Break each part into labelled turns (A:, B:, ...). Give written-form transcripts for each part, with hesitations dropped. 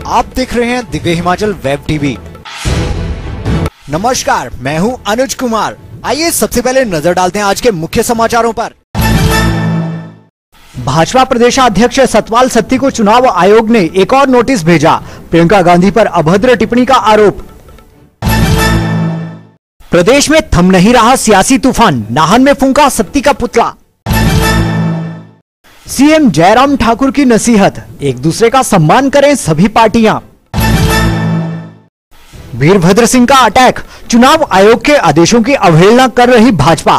A: आप देख रहे हैं दिव्य हिमाचल वेब टीवी। नमस्कार, मैं हूं अनुज कुमार। आइए सबसे पहले नजर डालते हैं आज के मुख्य समाचारों पर। भाजपा प्रदेशाध्यक्ष सतपाल सत्ती को चुनाव आयोग ने एक और नोटिस भेजा। प्रियंका गांधी पर अभद्र टिप्पणी का आरोप। प्रदेश में थम नहीं रहा सियासी तूफान, नाहन में फूंका सत्ती का पुतला। सीएम जयराम ठाकुर की नसीहत, एक दूसरे का सम्मान करें सभी पार्टियां। वीरभद्र सिंह का अटैक, चुनाव आयोग के आदेशों की अवहेलना कर रही भाजपा।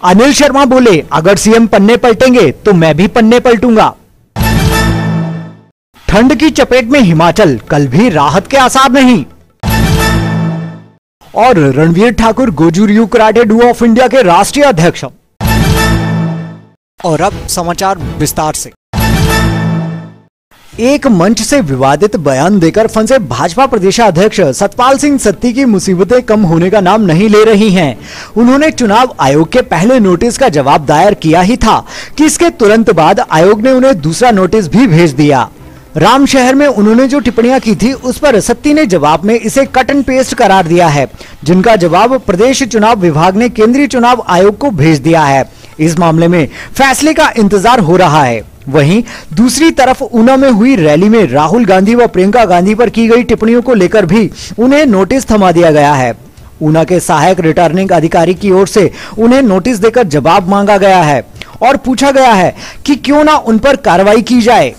A: अनिल शर्मा बोले, अगर सीएम पन्ने पलटेंगे तो मैं भी पन्ने पलटूंगा। ठंड की चपेट में हिमाचल, कल भी राहत के आसार नहीं। और Ranveer Thakur Gojuryu karate do of India के राष्ट्रीय अध्यक्ष। और अब समाचार विस्तार से। एक मंच से विवादित बयान देकर फंसे भाजपा प्रदेशाध्यक्ष सतपाल सिंह सत्ती की मुसीबतें कम होने का नाम नहीं ले रही हैं। उन्होंने चुनाव आयोग के पहले नोटिस का जवाब दायर किया ही था कि इसके तुरंत बाद आयोग ने उन्हें दूसरा नोटिस भी भेज दिया। रामशहर में उन्होंने जो टिप्पणियां की थी उस पर सत्ती ने जवाब में इसे कट एंड पेस्ट करार दिया है, जिनका जवाब प्रदेश चुनाव विभाग ने केंद्रीय चुनाव आयोग को भेज दिया है। इस मामले में फैसले का इंतजार हो रहा है। वहीं दूसरी तरफ ऊना में हुई रैली में राहुल गांधी व प्रियंका गांधी पर की गई टिप्पणियों को लेकर भी उन्हें नोटिस थमा दिया गया है। ऊना के सहायक रिटर्निंग अधिकारी की ओर से उन्हें नोटिस देकर जवाब मांगा गया है और पूछा गया है कि क्यों ना उन पर कार्रवाई की जाए।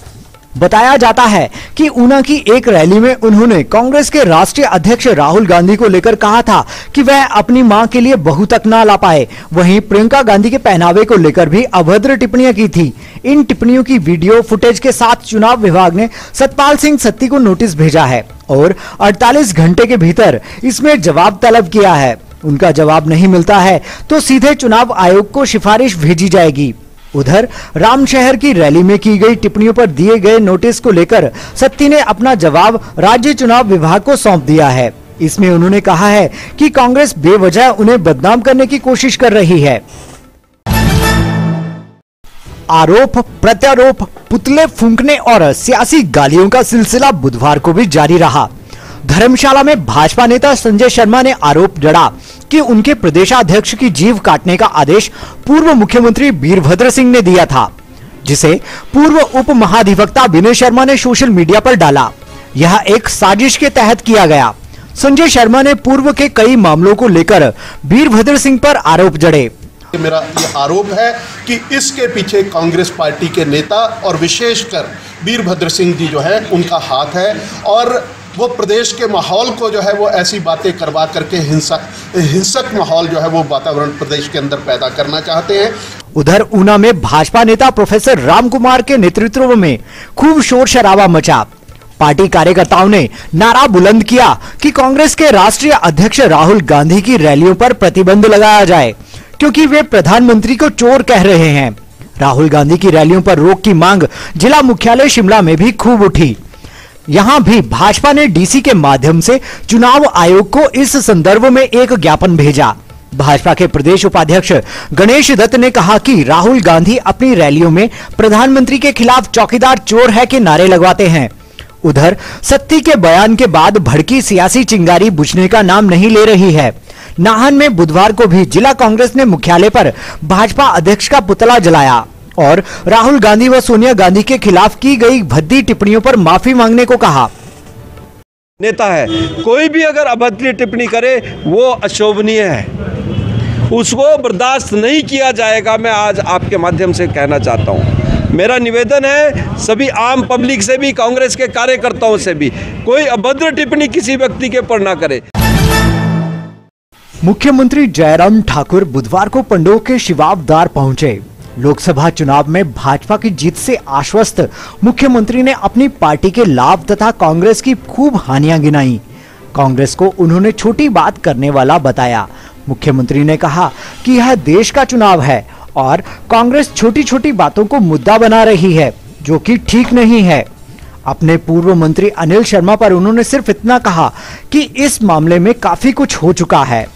A: बताया जाता है कि ऊना की एक रैली में उन्होंने कांग्रेस के राष्ट्रीय अध्यक्ष राहुल गांधी को लेकर कहा था कि वह अपनी मां के लिए बहू तक ना ला पाए। वहीं प्रियंका गांधी के पहनावे को लेकर भी अभद्र टिप्पणियां की थी। इन टिप्पणियों की वीडियो फुटेज के साथ चुनाव विभाग ने सतपाल सिंह सत्ती को नोटिस भेजा है और 48 घंटे के भीतर इसमें जवाब तलब किया है। उनका जवाब नहीं मिलता है तो सीधे चुनाव आयोग को सिफारिश भेजी जाएगी। उधर रामशहर की रैली में की गई टिप्पणियों पर दिए गए नोटिस को लेकर सत्ती ने अपना जवाब राज्य चुनाव विभाग को सौंप दिया है। इसमें उन्होंने कहा है कि कांग्रेस बेवजह उन्हें बदनाम करने की कोशिश कर रही है। आरोप प्रत्यारोप, पुतले फूंकने और सियासी गालियों का सिलसिला बुधवार को भी जारी रहा। धर्मशाला में भाजपा नेता संजय शर्मा ने आरोप जड़ा कि उनके प्रदेशाध्यक्ष की जीभ काटने का आदेश पूर्व मुख्यमंत्री वीरभद्र सिंह ने दिया था, जिसे पूर्व उप महाधिवक्ता विनय शर्मा ने सोशल मीडिया पर डाला। यह एक साजिश के तहत किया गया। संजय शर्मा ने पूर्व के कई मामलों को लेकर वीरभद्र सिंह पर आरोप जड़े।
B: मेरा ये आरोप है कि इसके पीछे कांग्रेस पार्टी के नेता और विशेषकर वीरभद्र सिंह जी जो है उनका हाथ है और वो प्रदेश के माहौल को जो है वो ऐसी बातें करवा करके हिंसक माहौल जो है वो वातावरण प्रदेश के अंदर पैदा करना चाहते हैं।
A: उधर ऊना में भाजपा नेता प्रोफेसर राम कुमार के नेतृत्व में खूब शोर शराबा मचा। पार्टी कार्यकर्ताओं ने नारा बुलंद किया कि कांग्रेस के राष्ट्रीय अध्यक्ष राहुल गांधी की रैलियों पर प्रतिबंध लगाया जाए, क्योंकि वे प्रधानमंत्री को चोर कह रहे हैं। राहुल गांधी की रैलियों पर रोक की मांग जिला मुख्यालय शिमला में भी खूब उठी। यहां भी भाजपा ने डीसी के माध्यम से चुनाव आयोग को इस संदर्भ में एक ज्ञापन भेजा। भाजपा के प्रदेश उपाध्यक्ष गणेश दत्त ने कहा कि राहुल गांधी अपनी रैलियों में प्रधानमंत्री के खिलाफ चौकीदार चोर है के नारे लगवाते हैं। उधर सत्ती के बयान के बाद भड़की सियासी चिंगारी बुझने का नाम नहीं ले रही है। नाहन में बुधवार को भी जिला कांग्रेस ने मुख्यालय पर भाजपा अध्यक्ष का पुतला जलाया और राहुल गांधी व सोनिया गांधी के खिलाफ की गई भद्दी टिप्पणियों पर माफी मांगने को कहा।
C: नेता है, कोई भी अगर अभद्र टिप्पणी करे वो अशोभनीय है, उसको बर्दाश्त नहीं किया जाएगा। मैं आज आपके माध्यम से कहना चाहता हूं, मेरा निवेदन है सभी आम पब्लिक से भी, कांग्रेस के कार्यकर्ताओं से भी, कोई अभद्र टिप्पणी किसी व्यक्ति के ऊपर ना करे।
A: मुख्यमंत्री जयराम ठाकुर बुधवार को पंडोह के शिवाबदार पहुंचे। लोकसभा चुनाव में भाजपा की जीत से आश्वस्त मुख्यमंत्री ने अपनी पार्टी के लाभ तथा कांग्रेस की खूब हानियां गिनाई। कांग्रेस को उन्होंने छोटी बात करने वाला बताया। मुख्यमंत्री ने कहा कि यह देश का चुनाव है और कांग्रेस छोटी छोटी बातों को मुद्दा बना रही है, जो कि ठीक नहीं है। अपने पूर्व मंत्री अनिल शर्मा पर उन्होंने सिर्फ इतना कहा कि इस मामले में काफी कुछ हो चुका है।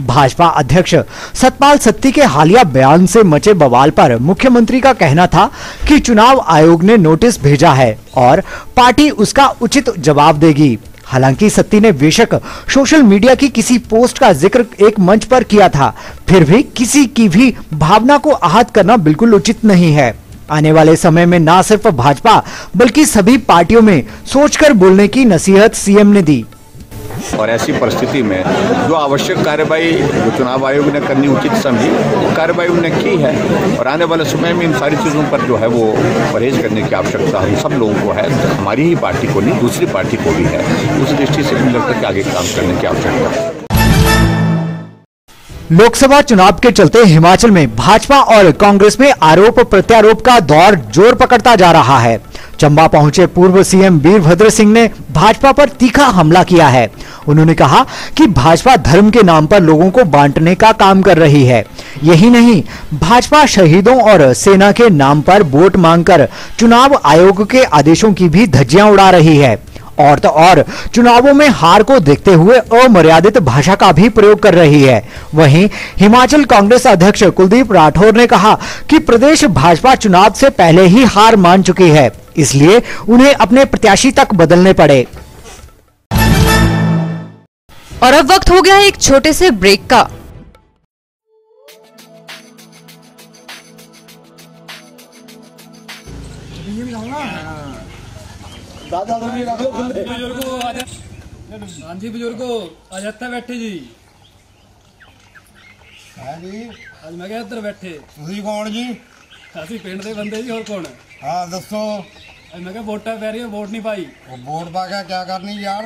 A: भाजपा अध्यक्ष सतपाल सत्ती के हालिया बयान से मचे बवाल पर मुख्यमंत्री का कहना था कि चुनाव आयोग ने नोटिस भेजा है और पार्टी उसका उचित जवाब देगी। हालांकि सत्ती ने बेशक सोशल मीडिया की किसी पोस्ट का जिक्र एक मंच पर किया था, फिर भी किसी की भी भावना को आहत करना बिल्कुल उचित नहीं है। आने वाले समय में न सिर्फ भाजपा बल्कि सभी पार्टियों में सोचकर बोलने की नसीहत सीएम ने दी।
D: और ऐसी परिस्थिति में जो आवश्यक कार्यवाही जो चुनाव आयोग ने करनी उचित समझी वो कार्रवाई उन्होंने की है और आने वाले समय में इन सारी चीज़ों पर जो है वो परहेज करने की आवश्यकता हम सब लोगों को है, हमारी ही पार्टी को नहीं दूसरी पार्टी को भी है। उस दृष्टि से मुझे लगता है कि आगे काम करने की आवश्यकता है।
A: लोकसभा चुनाव के चलते हिमाचल में भाजपा और कांग्रेस में आरोप प्रत्यारोप का दौर जोर पकड़ता जा रहा है। चंबा पहुंचे पूर्व सीएम वीरभद्र सिंह ने भाजपा पर तीखा हमला किया है। उन्होंने कहा कि भाजपा धर्म के नाम पर लोगों को बांटने का काम कर रही है। यही नहीं, भाजपा शहीदों और सेना के नाम पर वोट मांगकर चुनाव आयोग के आदेशों की भी धज्जियां उड़ा रही है और तो और चुनावों में हार को देखते हुए अमर्यादित भाषा का भी प्रयोग कर रही है। वहीं हिमाचल कांग्रेस अध्यक्ष कुलदीप राठौर ने कहा कि प्रदेश भाजपा चुनाव से पहले ही हार मान चुकी है, इसलिए उन्हें अपने प्रत्याशी तक बदलने पड़े।
E: और अब वक्त हो गया है एक छोटे से ब्रेक का।
F: हाँ जी बुजुर्गो आ जाता बैठे जी।
G: हाँ जी
F: आज मैं क्या इधर बैठे
G: ਤੁਸੀਂ कौन जी?
F: ਅਸੀਂ ਪਿੰਡ ਦੇ ਬੰਦੇ ਜੀ, ਹੋਰ ਕੌਣ?
G: हाँ दसो।
F: ਅੱਜ ਮੈਂ ਕਿਹਾ ਵੋਟਾਂ ਪੈ ਰਹੀਆਂ, ਵੋਟ ਨਹੀਂ ਪਾਈ।
G: वोट पा के क्या करनी यार,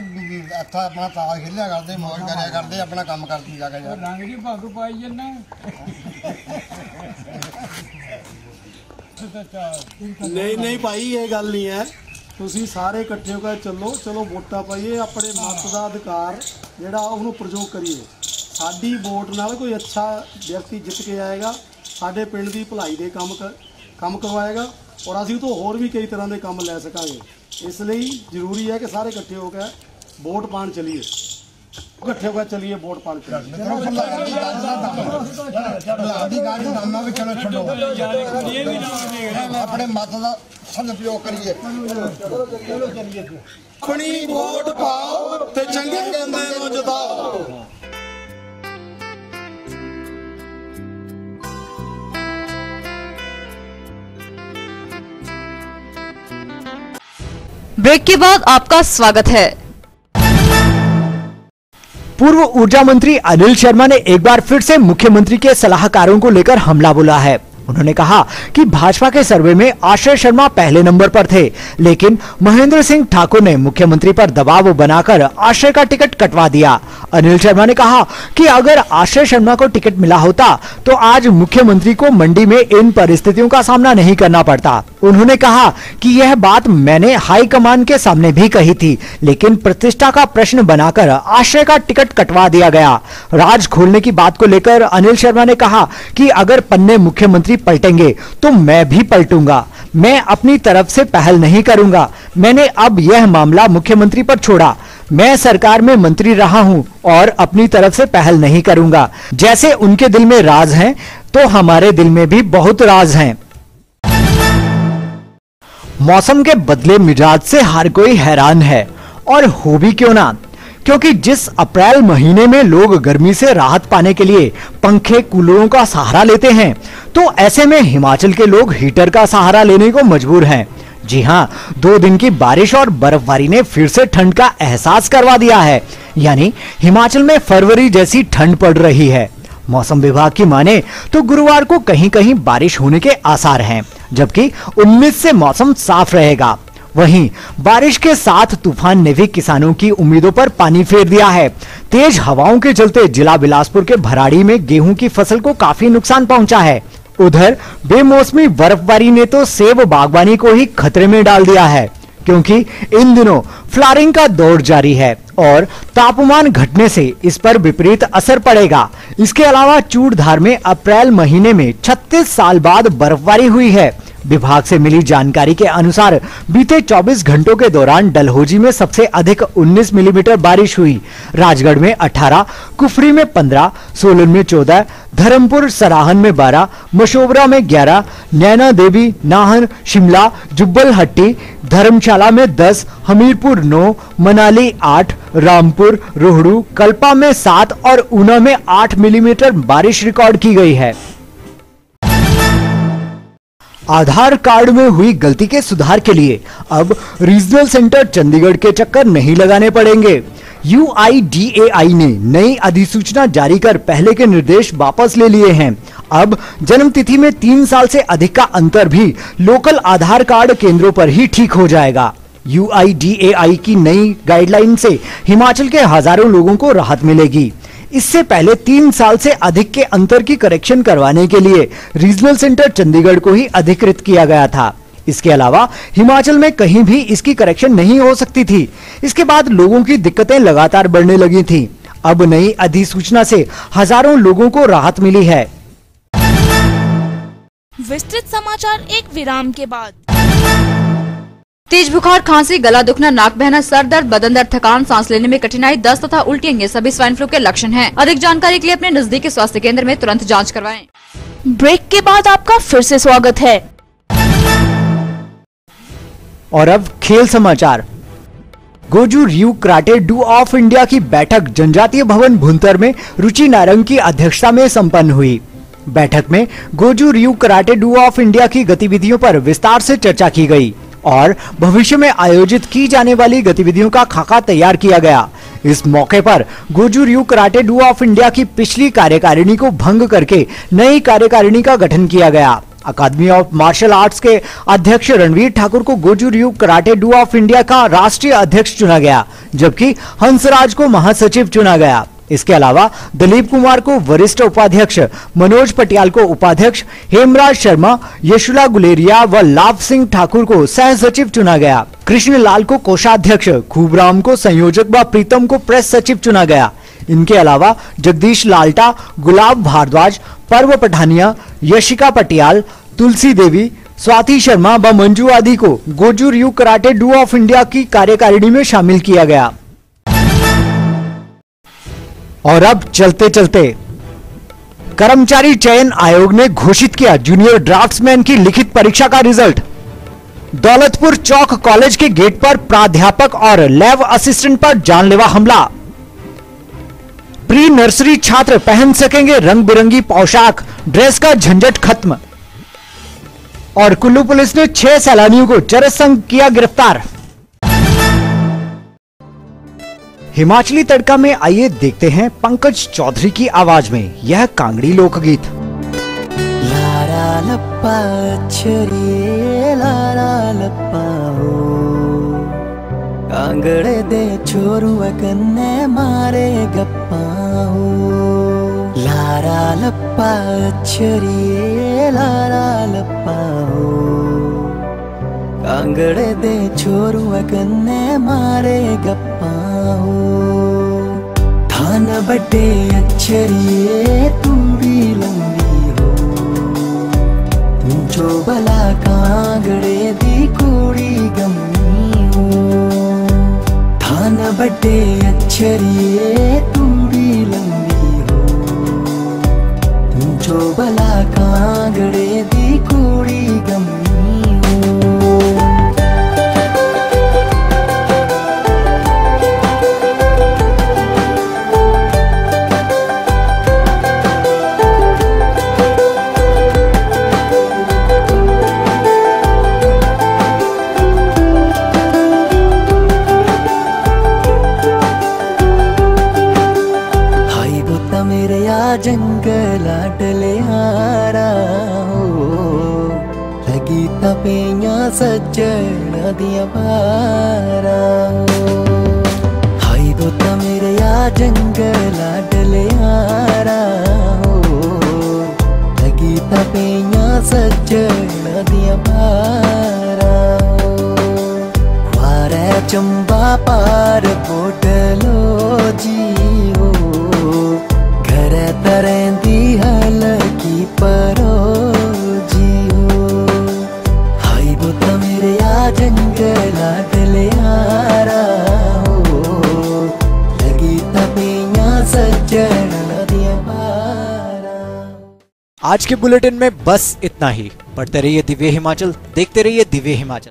G: इतना अपना ताश खेलिया करते, मौज करिया करते, अपना काम करती जाके यार।
F: ਰੰਗ ਦੀ ਭੰਗ ਪਾਈ ਜੰਨਾ।
H: नहीं भाई ये गल नहीं है, ਤੁਸੀਂ ਸਾਰੇ ਇਕੱਠੇ ਹੋ ਕੇ ਚਲੋ ਵੋਟਾਂ ਪਾਈਏ, ਆਪਣੇ ਮਤ ਦਾ ਅਧਿਕਾਰ ਜਿਹੜਾ ਉਹਨੂੰ ਪ੍ਰਯੋਗ ਕਰੀਏ। ਸਾਡੀ ਵੋਟ ਨਾਲ ਕੋਈ ਅੱਛਾ ਵਿਅਕਤੀ ਜਿੱਤ ਕੇ ਆਏਗਾ, ਸਾਡੇ ਪਿੰਡ ਦੀ ਭਲਾਈ ਦੇ ਕੰਮ ਕਰਵਾਏਗਾ ਔਰ ਅਸੀਂ ਉਹ ਤੋਂ ਹੋਰ ਵੀ ਕਈ ਤਰ੍ਹਾਂ ਦੇ ਕੰਮ ਲੈ ਸਕਾਂਗੇ। ਇਸ ਲਈ ਜ਼ਰੂਰੀ ਹੈ ਕਿ ਸਾਰੇ ਇਕੱਠੇ ਹੋ ਕੇ ਵੋਟ ਪਾਣ ਚਲੀਏ, ਇਕੱਠੇ ਹੋ ਕੇ ਚਲੀਏ ਵੋਟ ਪਾਣ ਚਲੀਏ।
G: अपने मत का सदुपयोग करिए,
H: अपनी वोट पाओ ते चंगे बंदे नूं जिताओ।
E: ब्रेक के बाद आपका स्वागत है।
A: पूर्व ऊर्जा मंत्री अनिल शर्मा ने एक बार फिर से मुख्यमंत्री के सलाहकारों को लेकर हमला बोला है। उन्होंने कहा कि भाजपा के सर्वे में आश्रय शर्मा पहले नंबर पर थे, लेकिन महेंद्र सिंह ठाकुर ने मुख्यमंत्री पर दबाव बनाकर आश्रय का टिकट कटवा दिया। अनिल शर्मा ने कहा कि अगर आश्रय शर्मा को टिकट मिला होता तो आज मुख्यमंत्री को मंडी में इन परिस्थितियों का सामना नहीं करना पड़ता। उन्होंने कहा कि यह बात मैंने हाईकमान के सामने भी कही थी, लेकिन प्रतिष्ठा का प्रश्न बनाकर आश्रय का टिकट कटवा दिया गया। राज खोलने की बात को लेकर अनिल शर्मा ने कहा कि अगर पन्ने मुख्यमंत्री पलटेंगे तो मैं भी पलटूंगा, मैं अपनी तरफ से पहल नहीं करूंगा। मैंने अब यह मामला मुख्यमंत्री पर छोड़ा, मैं सरकार में मंत्री रहा हूं और अपनी तरफ से पहल नहीं करूंगा। जैसे उनके दिल में राज हैं तो हमारे दिल में भी बहुत राज हैं। मौसम के बदले मिजाज से हर कोई हैरान है, और हो भी क्यों ना, क्योंकि जिस अप्रैल महीने में लोग गर्मी से राहत पाने के लिए पंखे कूलरों का सहारा लेते हैं, तो ऐसे में हिमाचल के लोग हीटर का सहारा लेने को मजबूर हैं। जी हां, 2 दिन की बारिश और बर्फबारी ने फिर से ठंड का एहसास करवा दिया है, यानी हिमाचल में फरवरी जैसी ठंड पड़ रही है। मौसम विभाग की माने तो गुरुवार को कहीं कहीं बारिश होने के आसार हैं, जबकि 19 से मौसम साफ रहेगा। वहीं बारिश के साथ तूफान ने भी किसानों की उम्मीदों पर पानी फेर दिया है। तेज हवाओं के चलते जिला बिलासपुर के भराड़ी में गेहूं की फसल को काफी नुकसान पहुंचा है। उधर बेमौसमी बर्फबारी ने तो सेब बागवानी को ही खतरे में डाल दिया है, क्योंकि इन दिनों फ्लावरिंग का दौर जारी है और तापमान घटने से इस पर विपरीत असर पड़ेगा। इसके अलावा चूड़धार में अप्रैल महीने में 36 साल बाद बर्फबारी हुई है। विभाग से मिली जानकारी के अनुसार बीते 24 घंटों के दौरान डलहौजी में सबसे अधिक 19 मिलीमीटर बारिश हुई। राजगढ़ में 18, कुफरी में 15, सोलन में 14, धर्मपुर सराहन में 12, मशोबरा में 11, नैना देवी, नाहन, शिमला, जुब्बलहट्टी, धर्मशाला में 10, हमीरपुर 9, मनाली 8, रामपुर, रोहड़ू, कल्पा में 7 और ऊना में 8 मिलीमीटर बारिश रिकॉर्ड की गई है। आधार कार्ड में हुई गलती के सुधार के लिए अब रीजनल सेंटर चंडीगढ़ के चक्कर नहीं लगाने पड़ेंगे। UIDAI ने नई अधिसूचना जारी कर पहले के निर्देश वापस ले लिए हैं। अब जन्म तिथि में 3 साल से अधिक का अंतर भी लोकल आधार कार्ड केंद्रों पर ही ठीक हो जाएगा। UIDAI की नई गाइडलाइन से हिमाचल के हजारों लोगों को राहत मिलेगी। इससे पहले 3 साल से अधिक के अंतर की करेक्शन करवाने के लिए रीजनल सेंटर चंडीगढ़ को ही अधिकृत किया गया था। इसके अलावा हिमाचल में कहीं भी इसकी करेक्शन नहीं हो सकती थी। इसके बाद लोगों की दिक्कतें लगातार बढ़ने लगी थी। अब नई अधिसूचना से हजारों लोगों को राहत मिली है।
I: विस्तृत समाचार एक विराम के बाद।
E: तेज बुखार, खांसी, गला दुखना, नाक बहना, सर दर्द, बदन दर्द, थकान, सांस लेने में कठिनाई, दस्त तथा उल्टियां ये सभी स्वाइन फ्लू के लक्षण हैं। अधिक जानकारी के लिए अपने नजदीकी स्वास्थ्य केंद्र में तुरंत जांच करवाएं।
I: ब्रेक के बाद आपका फिर से स्वागत है।
A: और अब खेल समाचार। गोजू रियू कराटे डू ऑफ इंडिया की बैठक जनजातीय भवन भुंतर में रुचि नारंग की अध्यक्षता में संपन्न हुई। बैठक में गोजू रियू कराटे डू ऑफ इंडिया की गतिविधियों पर विस्तार से चर्चा की गई और भविष्य में आयोजित की जाने वाली गतिविधियों का खाका तैयार किया गया। इस मौके पर गोजू रियू कराटे डू ऑफ इंडिया की पिछली कार्यकारिणी को भंग करके नई कार्यकारिणी का गठन किया गया। अकादमी ऑफ मार्शल आर्ट्स के अध्यक्ष रणवीर ठाकुर को गोजू रियू कराटे डू ऑफ इंडिया का राष्ट्रीय अध्यक्ष चुना गया, जबकि हंसराज को महासचिव चुना गया। इसके अलावा दिलीप कुमार को वरिष्ठ उपाध्यक्ष, मनोज पटियाल को उपाध्यक्ष, हेमराज शर्मा, यशुला गुलेरिया व लाभ सिंह ठाकुर को सह सचिव चुना गया। कृष्ण लाल को कोषाध्यक्ष, खूबराम को संयोजक व प्रीतम को प्रेस सचिव चुना गया। इनके अलावा जगदीश लाल्टा, गुलाब भारद्वाज, पर्व पठानिया, यशिका पटियाल, तुलसी देवी, स्वाति शर्मा व मंजू आदि को गोजू रियू कराटे डू ऑफ इंडिया की कार्यकारिणी में शामिल किया गया। और अब चलते चलते कर्मचारी चयन आयोग ने घोषित किया जूनियर ड्राफ्ट्समैन की लिखित परीक्षा का रिजल्ट। दौलतपुर चौक कॉलेज के गेट पर प्राध्यापक और लैब असिस्टेंट पर जानलेवा हमला। प्री नर्सरी छात्र पहन सकेंगे रंग बिरंगी पोशाक, ड्रेस का झंझट खत्म। और कुल्लू पुलिस ने 6 सैलानियों को चरस संग किया गिरफ्तार। हिमाचली तड़का में आइए देखते हैं पंकज चौधरी की आवाज में यह कांगड़ी लोकगीत।
J: लारा लप्पा छरिए लारा लप्पा हो, कांगड़े दे छोरू कन्ने मारे गप्पा हो। लारा लप्पा छरिए लारा लप्पा हो, कांगड़े दे छोरू कन्ने मारे गप्पा हो। थान बड़े अक्षरिए तूड़ी लंबी हो, तू जो भला कांगड़े दी कुड़ी गम्मी हो। थान बड़े अक्षरिए तूड़ी लंबी हो, तू जो भला कांगड़े दी कुड़ी गम्मी हो। जंगल डले हारा हो, लगी तपेया सज्जन दिया बारा हो। हाई दो मेरे या जंगल डले हारा हो, लगी तपेया सज्जन दिया बारा हो। वारे चंबा पार बोटलो जी हो, तरह दी हलकी परो जी हो।
A: आज के बुलेटिन में बस इतना ही। पढ़ते रहिए दिव्य हिमाचल, देखते रहिए दिव्य हिमाचल।